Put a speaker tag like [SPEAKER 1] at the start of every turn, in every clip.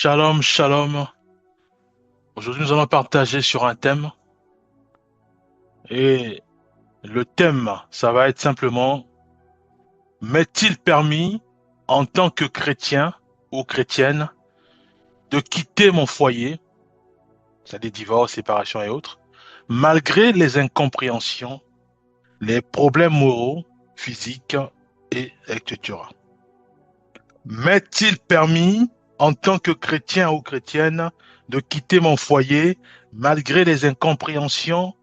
[SPEAKER 1] Shalom, shalom. Aujourd'hui, nous allons partager sur un thème et le thème, ça va être simplement, m'est-il permis en tant que chrétien ou chrétienne de quitter mon foyer, c'est-à-dire divorce, séparation et autres, malgré les incompréhensions, les problèmes moraux, physiques et etc. M'est-il permis en tant que chrétien ou chrétienne de quitter mon foyer malgré les incompréhensions,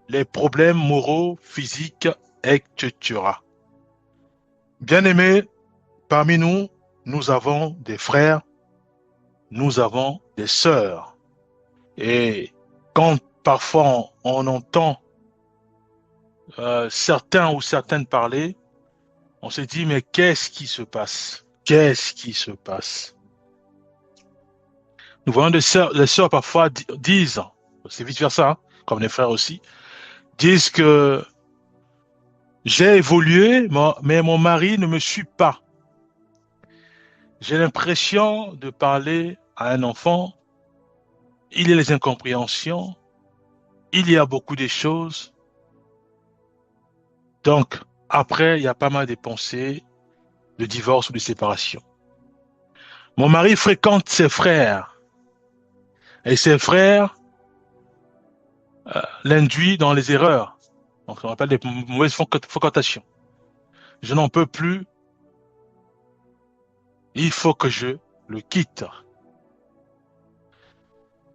[SPEAKER 1] les problèmes moraux, physiques, etc. Bien-aimés, parmi nous, nous avons des frères, nous avons des sœurs. Et quand parfois on entend certains ou certaines parler, on se dit, mais qu'est-ce qui se passe? Qu'est-ce qui se passe? Nous voyons les sœurs parfois disent, c'est vice-versa, hein, comme les frères aussi, disent que j'ai évolué, mais mon mari ne me suit pas. J'ai l'impression de parler à un enfant, il y a les incompréhensions, il y a beaucoup de choses. Donc, après, il y a pas mal de pensées de divorce ou de séparation. Mon mari fréquente ses frères et ses frères l'induit dans les erreurs. Donc, on appelle des mauvaises fréquentations. Je n'en peux plus, il faut que je le quitte.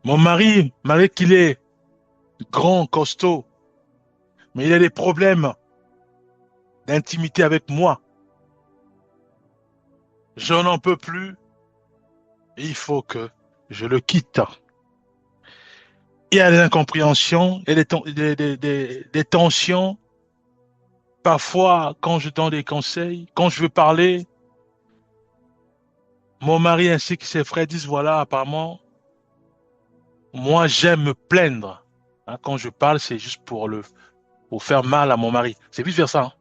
[SPEAKER 1] Mon mari, malgré qu'il est grand, costaud, mais il a des problèmes d'intimité avec moi. Je n'en peux plus, il faut que je le quitte. Il y a des incompréhensions, il y a des tensions. Parfois, quand je donne des conseils, quand je veux parler, mon mari ainsi que ses frères disent, voilà, apparemment, moi j'aime me plaindre. Hein, quand je parle, c'est juste pour faire mal à mon mari. C'est vice-versa. Hein.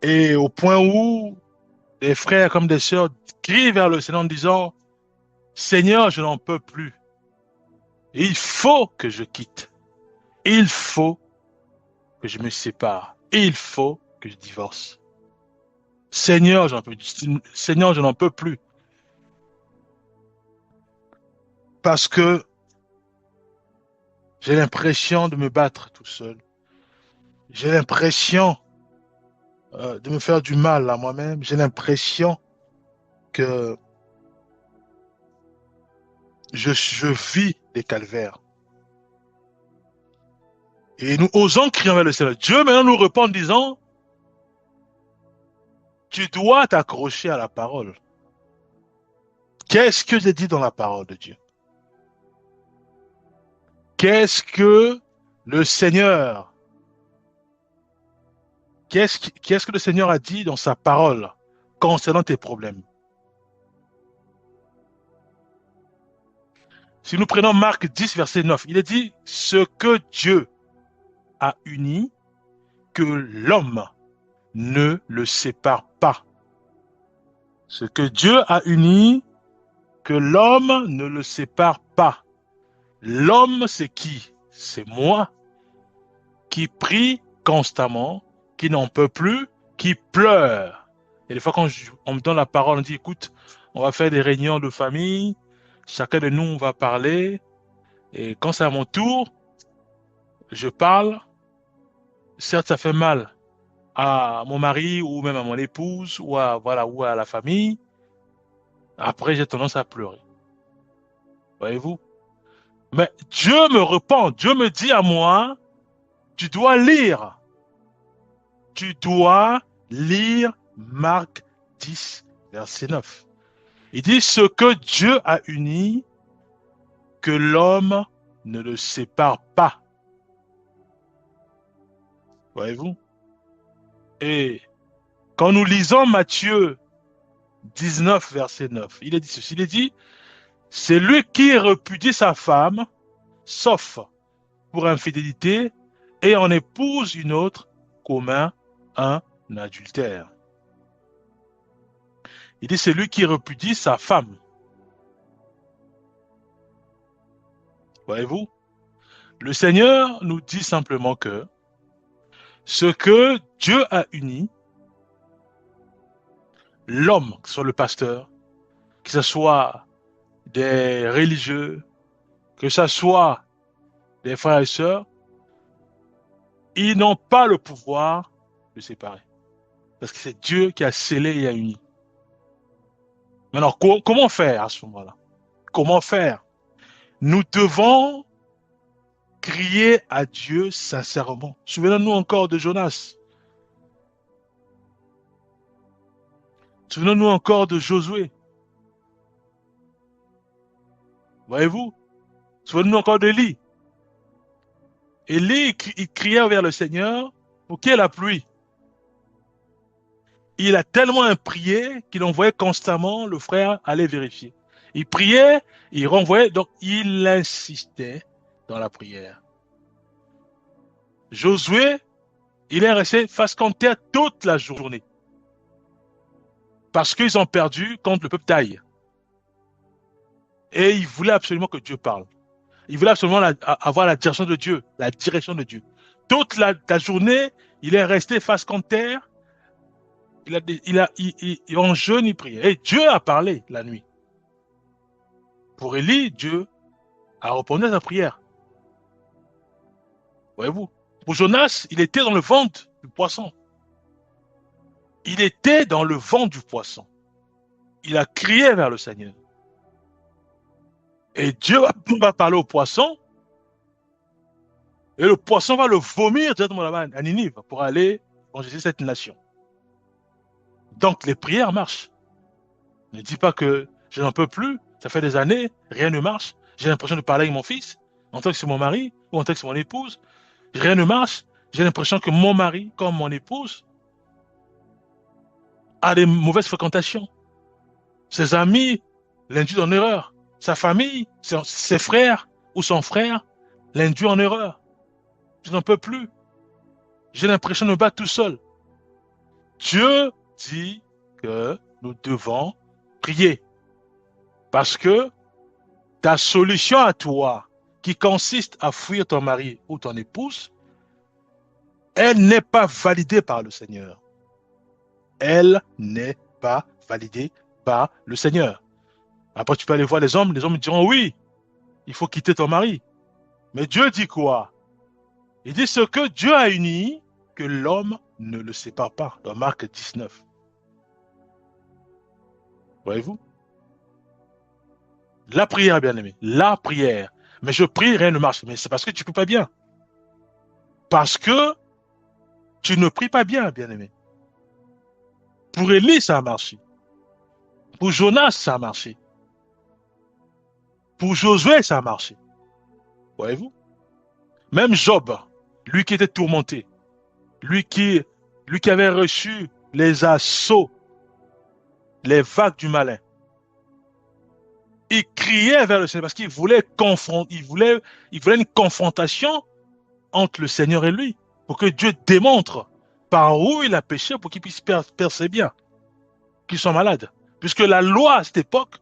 [SPEAKER 1] Et au point où des frères comme des sœurs crient vers le Seigneur en disant, Seigneur, je n'en peux plus. Il faut que je quitte. Il faut que je me sépare. Il faut que je divorce. Seigneur, Seigneur, je n'en peux plus. Parce que j'ai l'impression de me battre tout seul. J'ai l'impression de me faire du mal à moi-même. J'ai l'impression que je vis des calvaires. Et nous osons crier vers le Seigneur. Dieu maintenant nous répond en disant, tu dois t'accrocher à la parole. Qu'est-ce que j'ai dit dans la parole de Dieu? Qu'est-ce que le Seigneur, qu'est-ce que le Seigneur a dit dans sa parole concernant tes problèmes? Si nous prenons Marc 10, verset 9, il est dit, ce que Dieu a uni, que l'homme ne le sépare pas. Ce que Dieu a uni, que l'homme ne le sépare pas. L'homme, c'est qui? C'est moi qui prie constamment, qui n'en peut plus, qui pleure. Et des fois, quand on me donne la parole, on dit, écoute, on va faire des réunions de famille, chacun de nous, on va parler, et quand c'est à mon tour, je parle, certes, ça fait mal à mon mari ou même à mon épouse ou voilà, ou à la famille. Après, j'ai tendance à pleurer. Voyez-vous? Mais Dieu me répond, Dieu me dit à moi, tu dois lire. Tu dois lire Marc 10, verset 9. Il dit, ce que Dieu a uni, que l'homme ne le sépare pas. Voyez-vous? Et quand nous lisons Matthieu 19, verset 9, il est dit ceci, il est dit, c'est lui qui repudie sa femme, sauf pour infidélité, et en épouse une autre, commun un adultère. Il dit, c'est lui qui repudie sa femme. Voyez-vous? Le Seigneur nous dit simplement que ce que Dieu a uni, l'homme, que ce soit le pasteur, que ce soit des religieux, que ce soit des frères et sœurs, ils n'ont pas le pouvoir de séparer. Parce que c'est Dieu qui a scellé et a uni. Maintenant, comment faire à ce moment-là? Comment faire? Nous devons crier à Dieu sincèrement. Souvenons-nous encore de Jonas. Souvenons-nous encore de Josué. Voyez-vous? Souvenons-nous encore d'Élie. Élie, il criait vers le Seigneur pour qu'il y ait la pluie. Il a tellement prié qu'il envoyait constamment le frère aller vérifier. Il priait, il renvoyait, donc il insistait dans la prière. Josué, il est resté face contre terre toute la journée. Parce qu'ils ont perdu contre le peuple d'Aï. Et il voulait absolument que Dieu parle. Il voulait absolument avoir la direction de Dieu, la direction de Dieu. Toute la journée, il est resté face contre terre. En jeûne, il priait. Et Dieu a parlé la nuit. Pour Élie, Dieu a répondu à sa prière. Voyez-vous? Pour Jonas, il était dans le ventre du poisson. Il était dans le ventre du poisson. Il a crié vers le Seigneur. Et Dieu va parler au poisson. Et le poisson va le vomir directement là-bas à Ninive pour aller manger cette nation. Donc les prières marchent. Ne dis pas que je n'en peux plus, ça fait des années, rien ne marche. J'ai l'impression de parler avec mon fils, en tant que c'est mon mari, ou en tant que c'est mon épouse. Rien ne marche. J'ai l'impression que mon mari, comme mon épouse, a des mauvaises fréquentations. Ses amis l'induisent en erreur. Sa famille, ses frères ou son frère l'induit en erreur. Je n'en peux plus. J'ai l'impression de me battre tout seul. Dieu dit que nous devons prier. Parce que ta solution à toi, qui consiste à fuir ton mari ou ton épouse, elle n'est pas validée par le Seigneur. Elle n'est pas validée par le Seigneur. Après, tu peux aller voir les hommes diront oui, il faut quitter ton mari. Mais Dieu dit quoi? Il dit ce que Dieu a uni, que l'homme ne le sépare pas, dans Marc 19. Voyez-vous? La prière, bien aimé, la prière. Mais je prie, rien ne marche. Mais c'est parce que tu ne pries pas bien. Parce que tu ne pries pas bien, bien aimé. Pour Élie, ça a marché. Pour Jonas, ça a marché. Pour Josué, ça a marché. Voyez-vous? Même Job, lui qui était tourmenté, lui qui avait reçu les assauts, les vagues du malin, il criait vers le Seigneur parce qu'il voulait une confrontation entre le Seigneur et lui, pour que Dieu démontre par où il a péché pour qu'il puisse percer bien, qu'il soit malade. Puisque la loi à cette époque,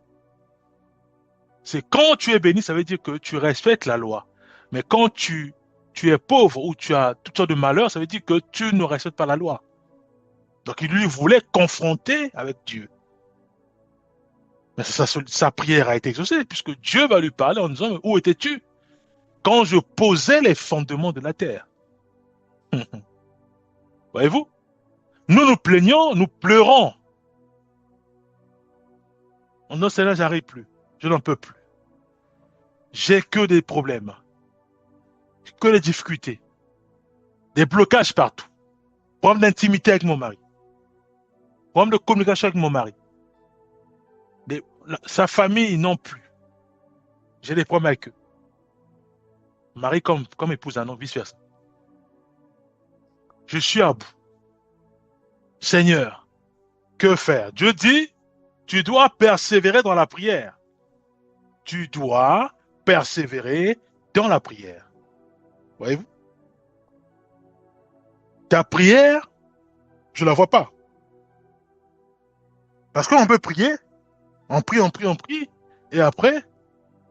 [SPEAKER 1] c'est quand tu es béni, ça veut dire que tu respectes la loi. Mais quand tu es pauvre ou tu as toutes sortes de malheurs, ça veut dire que tu ne respectes pas la loi. Donc il lui voulait confronter avec Dieu. Mais sa prière a été exaucée, puisque Dieu va lui parler en disant, où étais-tu quand je posais les fondements de la terre? Voyez-vous? Nous nous plaignons, nous pleurons. Non, cela, j'arrive plus. Je n'en peux plus. J'ai que des problèmes, que des difficultés, des blocages partout. Problème d'intimité avec mon mari, problème de communication avec mon mari. Sa famille non plus. J'ai des problèmes avec eux. Mari comme épouse, non, vice-versa. Je suis à bout. Seigneur, que faire? Dieu dit, tu dois persévérer dans la prière. Tu dois persévérer dans la prière. Voyez-vous? Ta prière, je ne la vois pas. Parce qu'on peut prier, on prie, et après,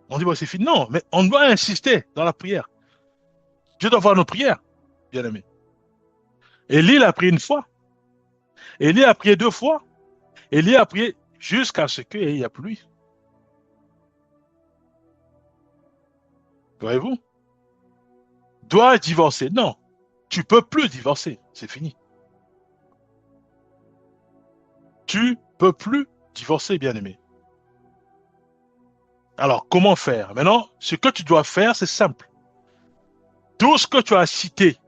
[SPEAKER 1] On dit, bon, c'est fini. Non, mais on doit insister dans la prière. Dieu doit voir nos prières, bien aimé. Élie a prié une fois. Élie a prié 2 fois. Élie a prié jusqu'à ce qu'il n'y ait plus. Voyez-vous? Dois divorcer. Non, tu peux plus divorcer. C'est fini. Tu peux plus divorcer, bien aimé. Alors, comment faire? Maintenant, ce que tu dois faire, c'est simple. Tout ce que tu as cité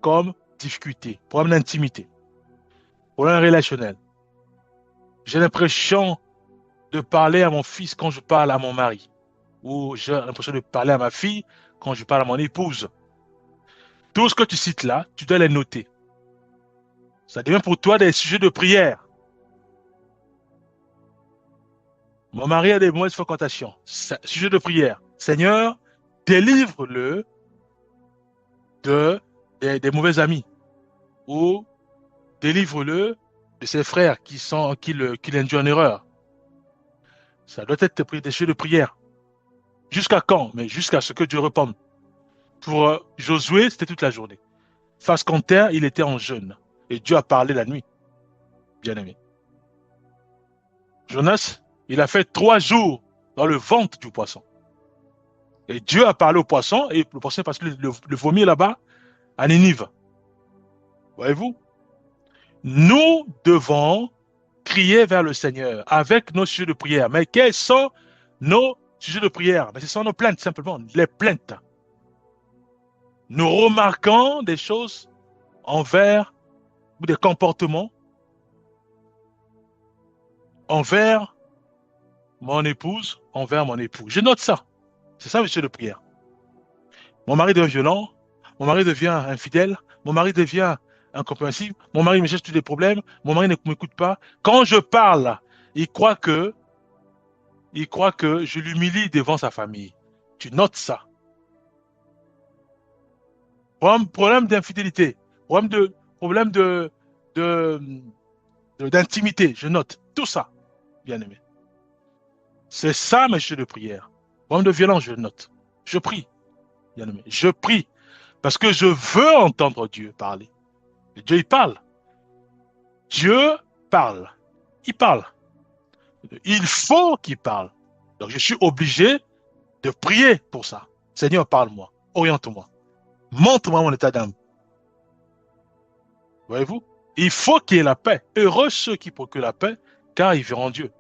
[SPEAKER 1] comme difficulté, problème d'intimité, problème relationnel. J'ai l'impression de parler à mon fils quand je parle à mon mari. Ou j'ai l'impression de parler à ma fille quand je parle à mon épouse. Tout ce que tu cites là, tu dois les noter. Ça devient pour toi des sujets de prière. Mon mari a des mauvaises fréquentations. Sujet de prière. Seigneur, délivre-le des mauvais amis. Ou délivre-le de ses frères qui l'induisent en erreur. Ça doit être des sujets de prière. Jusqu'à quand? Mais jusqu'à ce que Dieu réponde. Pour Josué, c'était toute la journée. Face contre terre, il était en jeûne. Et Dieu a parlé la nuit, bien aimé. Jonas, il a fait 3 jours dans le ventre du poisson. Et Dieu a parlé au poisson, et le poisson est passé le vomi là-bas, à Ninive. Voyez-vous? Nous devons crier vers le Seigneur avec nos sujets de prière. Mais quels sont nos sujets de prière? Mais ce sont nos plaintes, simplement, les plaintes. Nous remarquons des choses envers, ou des comportements envers mon épouse, envers mon époux. Je note ça. C'est ça, monsieur de prière. Mon mari devient violent, mon mari devient infidèle, mon mari devient incompréhensible, mon mari me cherche tous les problèmes, mon mari ne m'écoute pas. Quand je parle, il croit que je l'humilie devant sa famille. Tu notes ça. Problème d'infidélité, problème d'intimité, je note tout ça, bien aimé. C'est ça, monsieur de prière. Problème de violence, je note. Je prie, bien aimé. Je prie parce que je veux entendre Dieu parler. Et Dieu, il parle. Dieu parle. Il parle. Il faut qu'il parle. Donc, je suis obligé de prier pour ça. Seigneur, parle-moi. Oriente-moi. Montre-moi mon état d'âme. Voyez-vous? Il faut qu'il y ait la paix. Heureux ceux qui procurent la paix, car ils verront Dieu.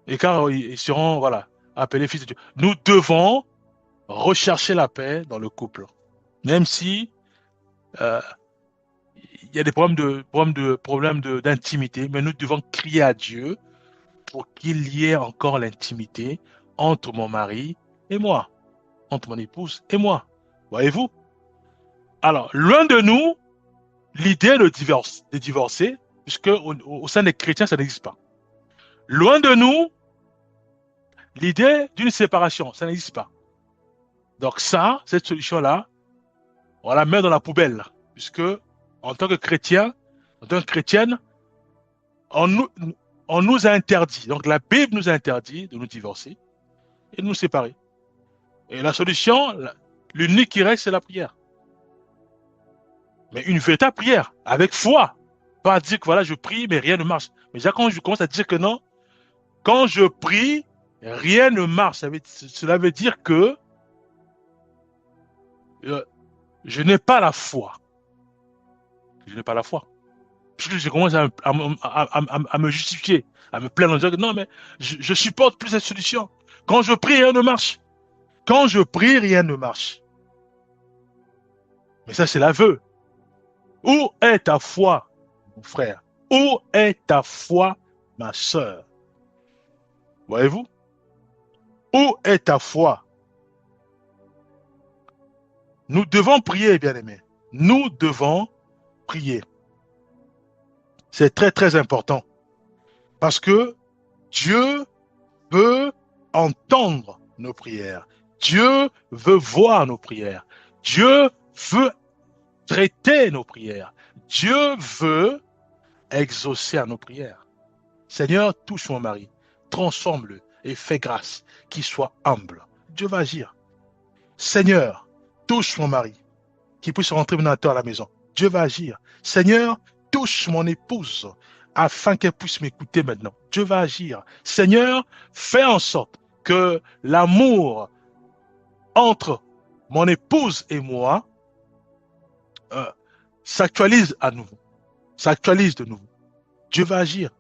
[SPEAKER 1] Et car ils seront, voilà, appelés fils de Dieu. Nous devons rechercher la paix dans le couple. Même si euh, il y a des problèmes d'intimité, mais nous devons crier à Dieu pour qu'il y ait encore l'intimité entre mon mari et moi, entre mon épouse et moi. Voyez-vous? Alors, loin de nous, l'idée de divorcer, puisque au sein des chrétiens, ça n'existe pas. Loin de nous, l'idée d'une séparation, ça n'existe pas. Donc ça, cette solution-là, on la met dans la poubelle, puisque en tant que chrétien, en tant que chrétienne, on nous, on nous a interdit, donc la Bible nous a interdit de nous divorcer et de nous séparer. Et la solution, l'unique qui reste, c'est la prière. Mais une véritable prière, avec foi. Pas dire que voilà, je prie, mais rien ne marche. Mais déjà, quand je commence à dire que non, quand je prie, rien ne marche. Cela veut dire que je n'ai pas la foi. Je n'ai pas la foi. Parce que je commence à me justifier, à me plaindre en disant que non, mais je supporte plus cette solution. Quand je prie, rien ne marche. Quand je prie, rien ne marche. Mais ça, c'est l'aveu. Où est ta foi, mon frère? Où est ta foi, ma sœur? Voyez-vous? Où est ta foi? Nous devons prier, bien-aimés. Nous devons prier. C'est très, très important. Parce que Dieu veut entendre nos prières. Dieu veut voir nos prières. Dieu veut traiter nos prières. Dieu veut exaucer à nos prières. Seigneur, touche mon mari. Transforme-le. et fais grâce, qu'il soit humble. Dieu va agir. Seigneur, touche mon mari, qu'il puisse rentrer maintenant à la maison. Dieu va agir. Seigneur, touche mon épouse, afin qu'elle puisse m'écouter maintenant. Dieu va agir. Seigneur, fais en sorte que l'amour entre mon épouse et moi euh, s'actualise à nouveau, s'actualise de nouveau. Dieu va agir.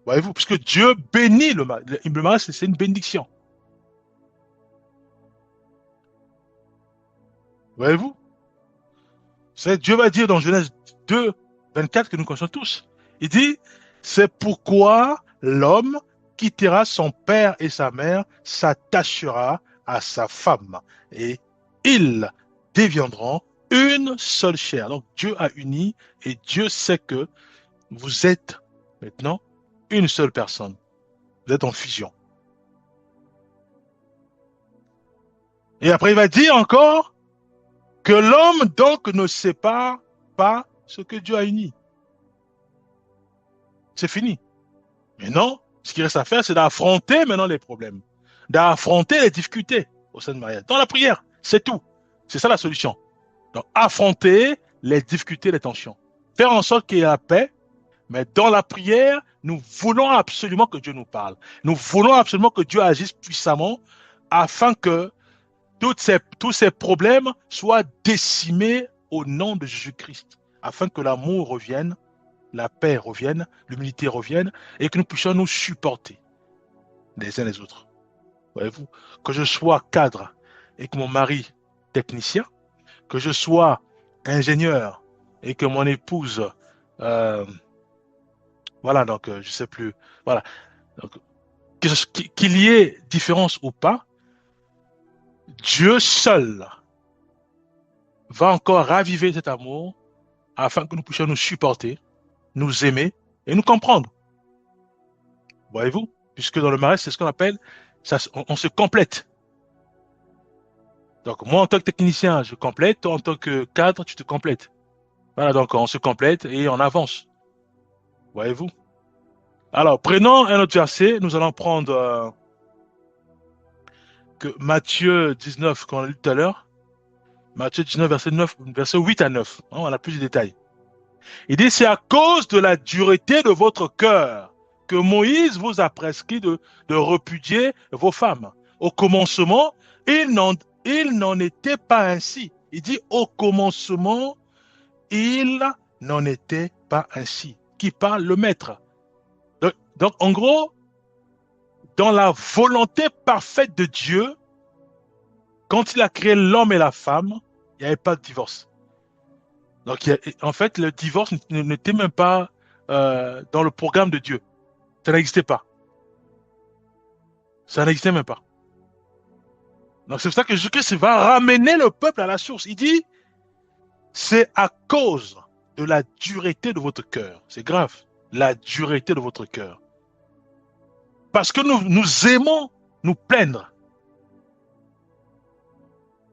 [SPEAKER 1] Voyez-vous, puisque Dieu bénit le mari. Le mariage, c'est une bénédiction. Voyez-vous? Dieu va dire dans Genèse 2, 24 que nous connaissons tous. Il dit, c'est pourquoi l'homme quittera son père et sa mère, s'attachera à sa femme, et ils deviendront une seule chair. Donc Dieu a uni, et Dieu sait que vous êtes maintenant une seule personne. Vous êtes en fusion. Et après, il va dire encore que l'homme donc ne sépare pas ce que Dieu a uni. C'est fini. Mais non, ce qui reste à faire, c'est d'affronter maintenant les problèmes, d'affronter les difficultés au sein de mariage. Dans la prière, c'est tout. C'est ça la solution. Donc, affronter les difficultés, les tensions. Faire en sorte qu'il y ait la paix, mais dans la prière, nous voulons absolument que Dieu nous parle. Nous voulons absolument que Dieu agisse puissamment afin que tous ces problèmes soient décimés au nom de Jésus-Christ, afin que l'amour revienne, la paix revienne, l'humilité revienne, et que nous puissions nous supporter les uns les autres. Voyez-vous, que je sois cadre et que mon mari technicien, que je sois ingénieur et que mon épouse, voilà, donc je sais plus, voilà, donc, qu'il y ait différence ou pas, Dieu seul va encore raviver cet amour afin que nous puissions nous supporter, nous aimer et nous comprendre. Voyez-vous? Puisque dans le mariage, c'est ce qu'on appelle, on se complète. Donc moi, en tant que technicien, je complète. Toi, en tant que cadre, tu te complètes. Voilà, donc on se complète et on avance. Voyez-vous? Alors, prenons un autre verset. Nous allons prendre que Matthieu 19, qu'on a lu tout à l'heure. Matthieu 19, verset 8 à 9. On a plus de détails. Il dit, c'est à cause de la dureté de votre cœur que Moïse vous a prescrit de repudier vos femmes. Au commencement, il n'en était pas ainsi. Il dit, au commencement, il n'en était pas ainsi. Qui parle? Le maître. Donc, en gros, dans la volonté parfaite de Dieu, quand il a créé l'homme et la femme, il n'y avait pas de divorce. Donc, en fait, le divorce n'était même pas dans le programme de Dieu. Ça n'existait pas. Ça n'existait même pas. Donc, c'est pour ça que Jésus-Christ va ramener le peuple à la source. Il dit, c'est à cause de la dureté de votre cœur. C'est grave, la dureté de votre cœur. Parce que nous aimons nous plaindre.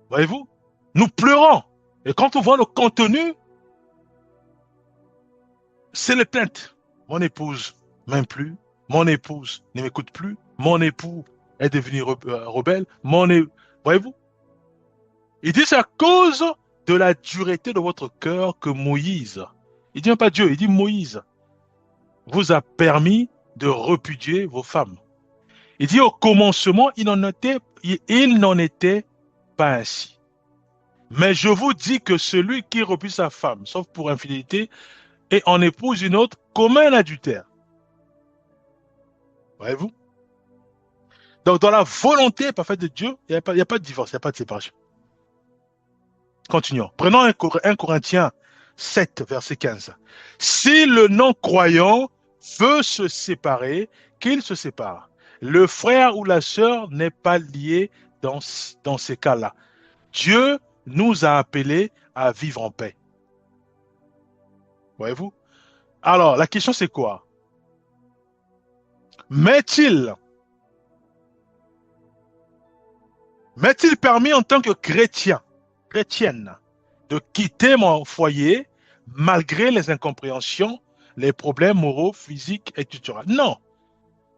[SPEAKER 1] Voyez-vous? Nous pleurons. Et quand on voit le contenu, c'est les plaintes. Mon épouse m'aime plus. Mon épouse ne m'écoute plus. Mon époux est devenu rebelle. Voyez-vous? Il dit c'est à cause de la dureté de votre cœur que Moïse, il dit même pas Dieu, il dit Moïse, vous a permis de repudier vos femmes. Il dit au commencement, il n'en était pas ainsi. Mais je vous dis que celui qui repudie sa femme, sauf pour infidélité, et en épouse une autre, commet un adultère. Voyez-vous? Donc dans la volonté parfaite de Dieu, il n'y a pas de divorce, il n'y a pas de séparation. Continuons. Prenons 1 Corinthiens 7, verset 15. Si le non-croyant veut se séparer, qu'il se sépare. Le frère ou la sœur n'est pas lié dans ces cas-là. Dieu nous a appelés à vivre en paix. Voyez-vous? Alors, la question c'est quoi? M'est-il permis en tant que chrétienne, de quitter mon foyer malgré les incompréhensions, les problèmes moraux, physiques, etc. Non.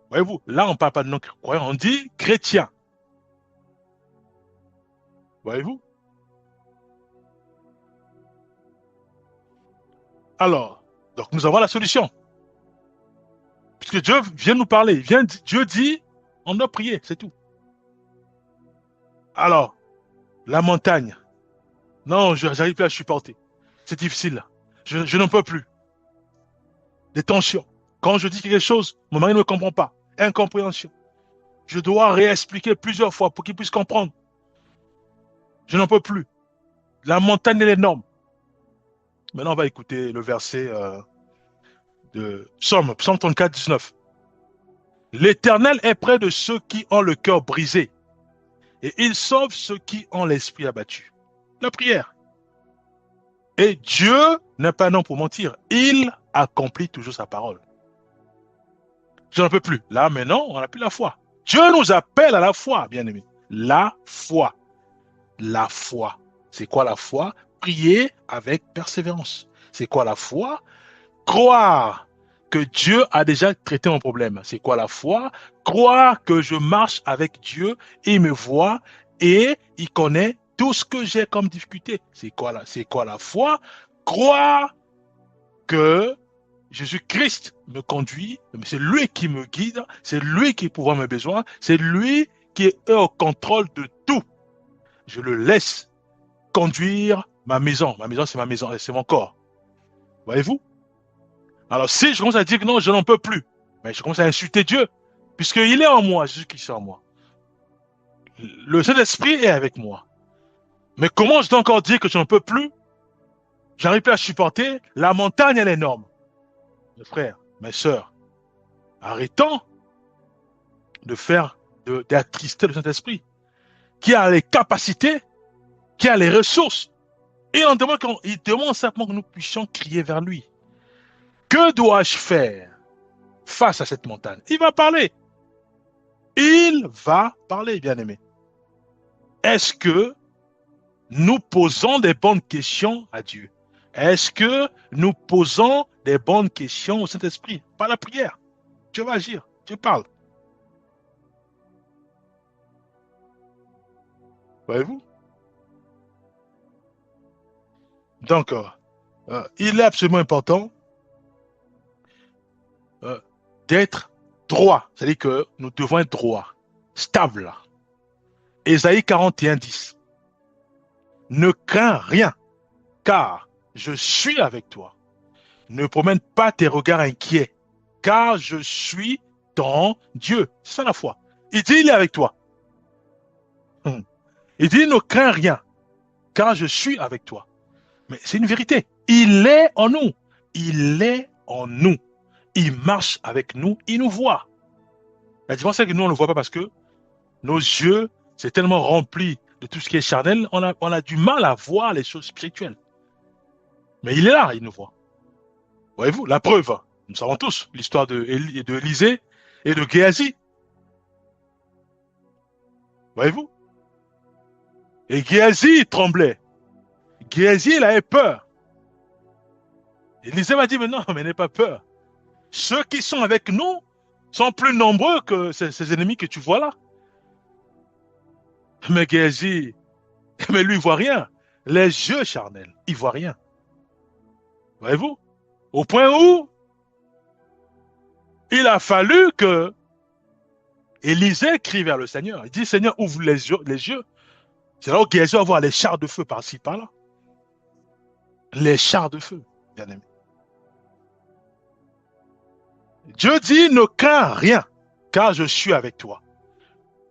[SPEAKER 1] Voyez-vous, là, on ne parle pas de non-croyants, on dit chrétien. Voyez-vous? Alors, donc nous avons la solution. Puisque Dieu vient nous parler. Dieu dit, on doit prier, c'est tout. Alors, la montagne. Non, je n'arrive plus à supporter. C'est difficile. Je n'en peux plus. Des tensions. Quand je dis quelque chose, mon mari ne me comprend pas. Incompréhension. Je dois réexpliquer plusieurs fois pour qu'il puisse comprendre. Je n'en peux plus. La montagne, elle est énorme. Maintenant, on va écouter le verset de Psaume 34, 19. L'Éternel est près de ceux qui ont le cœur brisé et il sauve ceux qui ont l'esprit abattu. La prière. Et Dieu n'est pas un homme pour mentir. Il accomplit toujours sa parole. Je n'en peux plus. Là, maintenant, on n'a plus la foi. Dieu nous appelle à la foi, bien aimé. La foi. La foi. C'est quoi la foi? Prier avec persévérance. C'est quoi la foi? Croire que Dieu a déjà traité mon problème. C'est quoi la foi? Croire que je marche avec Dieu, il me voit et il connaît tout ce que j'ai comme difficulté. C'est quoi la foi? Croire que Jésus-Christ me conduit, c'est lui qui me guide, c'est lui qui pourvoit mes besoins, c'est lui qui est au contrôle de tout. Je le laisse conduire ma maison. Ma maison, c'est ma maison, c'est mon corps. Voyez-vous? Alors, si je commence à dire que non, je n'en peux plus, mais je commence à insulter Dieu, puisqu'il est en moi, Jésus-Christ est en moi. Le Saint-Esprit est avec moi. Mais comment je dois encore dire que je n'en peux plus? J'arrive plus à supporter. La montagne, elle est énorme. Mes frères, mes sœurs, arrêtons d'attrister le Saint-Esprit, qui a les capacités, qui a les ressources. Et il demande simplement que nous puissions crier vers lui. Que dois-je faire face à cette montagne? Il va parler. Il va parler, bien-aimé. Est-ce que nous posons des bonnes questions à Dieu? Est-ce que nous posons des bonnes questions au Saint-Esprit? Par la prière. Dieu va agir. Dieu parle. Voyez-vous? Donc, il est absolument important d'être droit. C'est-à-dire que nous devons être droits, stables. Ésaïe 41, 10. Ne crains rien, car je suis avec toi. Ne promène pas tes regards inquiets, car je suis ton Dieu. C'est ça la foi. Il dit, il est avec toi. Il dit, ne crains rien, car je suis avec toi. Mais c'est une vérité. Il est en nous. Il est en nous. Il marche avec nous. Il nous voit. La différence, c'est que nous, on ne le voit pas parce que nos yeux, c'est tellement rempli de tout ce qui est charnel, on a du mal à voir les choses spirituelles. Mais il est là, il nous voit. Voyez-vous, la preuve, nous savons tous l'histoire de Élisée et de Géasi. Voyez-vous? Et Géasi tremblait. Géasi, il avait peur. Élisée m'a dit, mais non, mais n'aie pas peur. Ceux qui sont avec nous sont plus nombreux que ces ennemis que tu vois là. Mais Géasi, mais lui, il voit rien. Les yeux charnels, il voit rien. Voyez-vous? Au point où il a fallu que Élisée crie vers le Seigneur. Il dit, Seigneur, ouvre les yeux. Les yeux. C'est là où Géasi va voir les chars de feu par-ci, par-là. Les chars de feu, bien aimé. Dieu dit, ne crains rien, car je suis avec toi.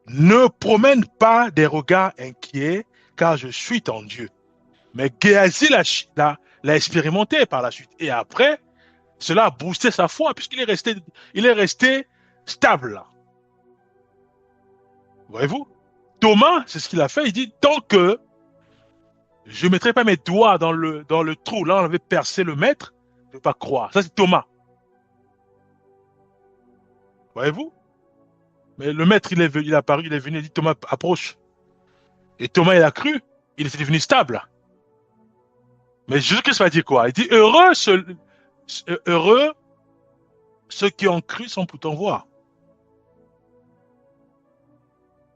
[SPEAKER 1] Ne promène pas des regards inquiets, car je suis ton Dieu. Mais Géasi l'a expérimenté par la suite. Et après, cela a boosté sa foi, puisqu'il est resté stable. Voyez-vous? Thomas, c'est ce qu'il a fait. Il dit, tant que je ne mettrai pas mes doigts dans le trou, là on avait percé le maître, je ne peux pas croire. Ça, c'est Thomas. Voyez-vous? Mais le maître, il est apparu, il est venu, il dit, Thomas, approche. Et Thomas, il a cru, il était devenu stable. Mais Jésus-Christ va dire quoi? Il dit, heureux ceux qui ont cru sans pourtant voir.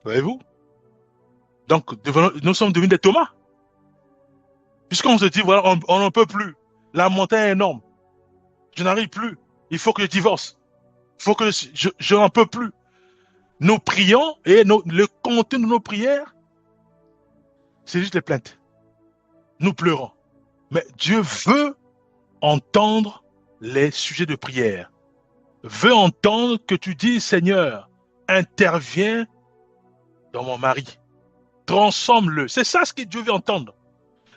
[SPEAKER 1] Voyez-vous? Donc, nous sommes devenus des Thomas. Puisqu'on se dit, voilà, on n'en peut plus. La montagne est énorme. Je n'arrive plus. Il faut que je divorce. Il faut que je n'en peux plus. Nous prions et le contenu de nos prières, c'est juste les plaintes. Nous pleurons. Mais Dieu veut entendre les sujets de prière. Veut entendre que tu dis, Seigneur, interviens dans mon mari. Transforme-le. C'est ça ce que Dieu veut entendre.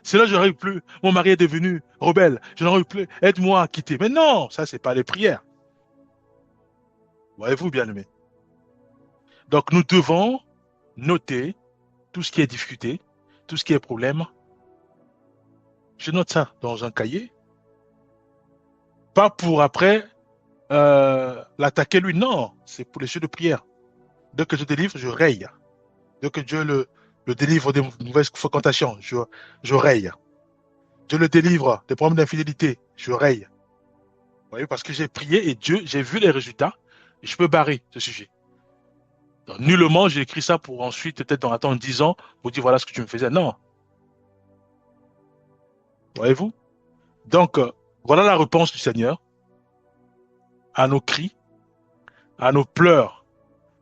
[SPEAKER 1] C'est là je n'arrive plus. Mon mari est devenu rebelle. Je n'arrive plus. Aide-moi à quitter. Mais non, ça, c'est pas les prières. Voyez-vous, bien-aimés. Donc, nous devons noter tout ce qui est difficulté, tout ce qui est problème. Je note ça dans un cahier. Pas pour après l'attaquer lui. Non, c'est pour les jeux de prière. Dès que je délivre, je raye. Dès que Dieu le délivre des mauvaises fréquentations, je raye. Dieu le délivre des problèmes d'infidélité, je raye. Vous voyez, parce que j'ai prié et Dieu, j'ai vu les résultats, et je peux barrer ce sujet. Donc, nullement, j'ai écrit ça pour ensuite, peut-être dans 10 ans, vous dire voilà ce que tu me faisais. Non. Voyez-vous? Donc, voilà la réponse du Seigneur à nos cris, à nos pleurs,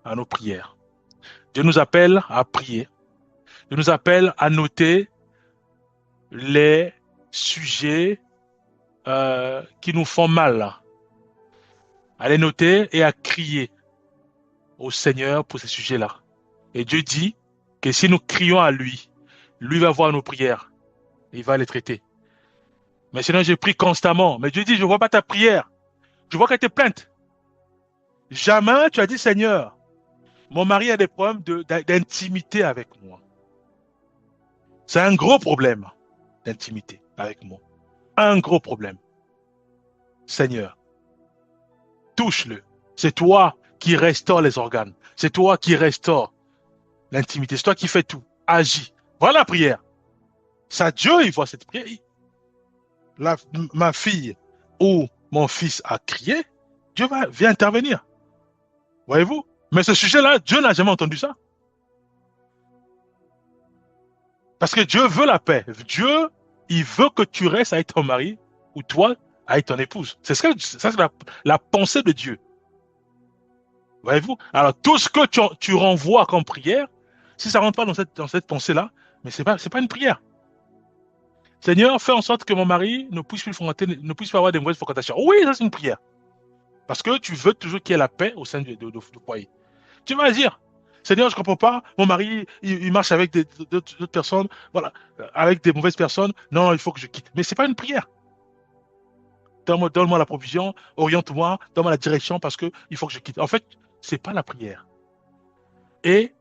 [SPEAKER 1] à nos prières. Dieu nous appelle à prier. Dieu nous appelle à noter les sujets qui nous font mal, à les noter et à crier au Seigneur pour ces sujets-là. Et Dieu dit que si nous crions à lui, lui va voir nos prières, il va les traiter. Mais sinon, je prie constamment. Mais Dieu dit, je ne vois pas ta prière. Je vois que tes plaintes. Jamais tu as dit, Seigneur, mon mari a des problèmes d'intimité avec moi. C'est un gros problème d'intimité avec moi. Un gros problème. Seigneur, touche-le. C'est toi qui restaure les organes. C'est toi qui restaure l'intimité. C'est toi qui fais tout. Agis. Voilà la prière. Ça, Dieu, il voit cette prière. Ma fille ou mon fils a crié, Dieu vient intervenir. Voyez-vous? Mais ce sujet-là, Dieu n'a jamais entendu ça. Parce que Dieu veut la paix. Dieu, il veut que tu restes avec ton mari ou toi avec ton épouse. Ça, c'est la pensée de Dieu. Voyez-vous? Alors, tout ce que tu renvoies comme prière, si ça ne rentre pas dans cette pensée-là, mais c'est pas une prière. Seigneur, fais en sorte que mon mari ne puisse plus avoir des mauvaises fréquentations. Oui, ça c'est une prière. Parce que tu veux toujours qu'il y ait la paix au sein du foyer. Tu vas dire, Seigneur, je ne comprends pas, mon mari, il marche avec d'autres personnes, voilà, avec des mauvaises personnes, non, il faut que je quitte. Mais ce n'est pas une prière. Donne-moi la provision, oriente-moi, donne-moi la direction parce qu'il faut que je quitte. En fait, ce n'est pas la prière. Et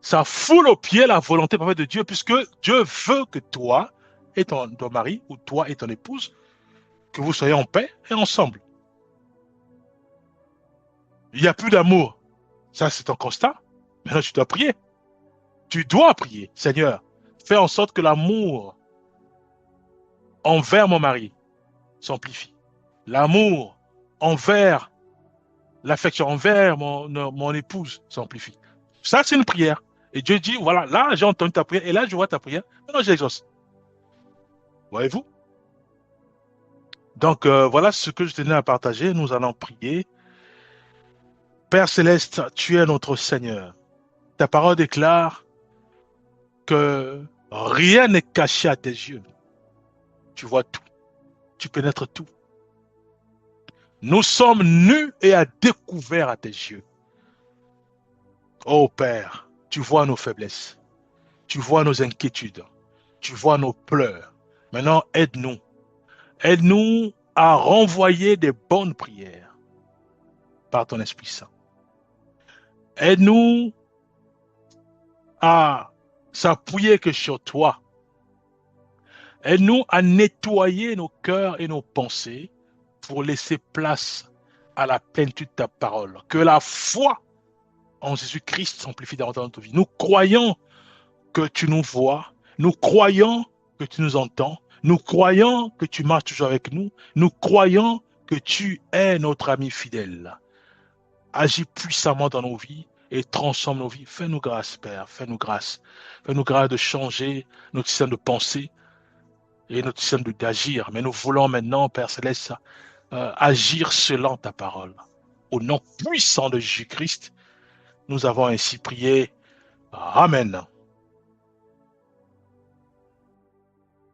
[SPEAKER 1] ça foule aux pieds la volonté parfaite de Dieu, puisque Dieu veut que toi et ton mari, ou toi et ton épouse, que vous soyez en paix et ensemble. Il n'y a plus d'amour. Ça, c'est un constat. Maintenant, tu dois prier. Tu dois prier. Seigneur, fais en sorte que l'amour envers mon mari s'amplifie. L'amour envers l'affection envers mon épouse s'amplifie. Ça, c'est une prière. Et Dieu dit, voilà, là, j'ai entendu ta prière, et là, je vois ta prière. Maintenant, j'exauce. Voyez-vous? Donc, voilà ce que je tenais à partager. Nous allons prier. Père Céleste, tu es notre Seigneur. Ta parole déclare que rien n'est caché à tes yeux. Tu vois tout. Tu pénètres tout. Nous sommes nus et à découvert à tes yeux. Oh Père, tu vois nos faiblesses. Tu vois nos inquiétudes. Tu vois nos pleurs. Maintenant, aide-nous. Aide-nous à renvoyer des bonnes prières par ton Esprit Saint. Aide-nous à s'appuyer que sur toi. Aide-nous à nettoyer nos cœurs et nos pensées pour laisser place à la plénitude de ta parole. Que la foi en Jésus-Christ s'amplifie dans notre vie. Nous croyons que tu nous vois. Nous croyons que tu nous entends. Nous croyons que tu marches toujours avec nous. Nous croyons que tu es notre ami fidèle. Agis puissamment dans nos vies et transforme nos vies. Fais-nous grâce, Père, fais-nous grâce. Fais-nous grâce de changer notre système de pensée et notre système d'agir. Mais nous voulons maintenant, Père Céleste, agir selon ta parole. Au nom puissant de Jésus-Christ, nous avons ainsi prié. Amen.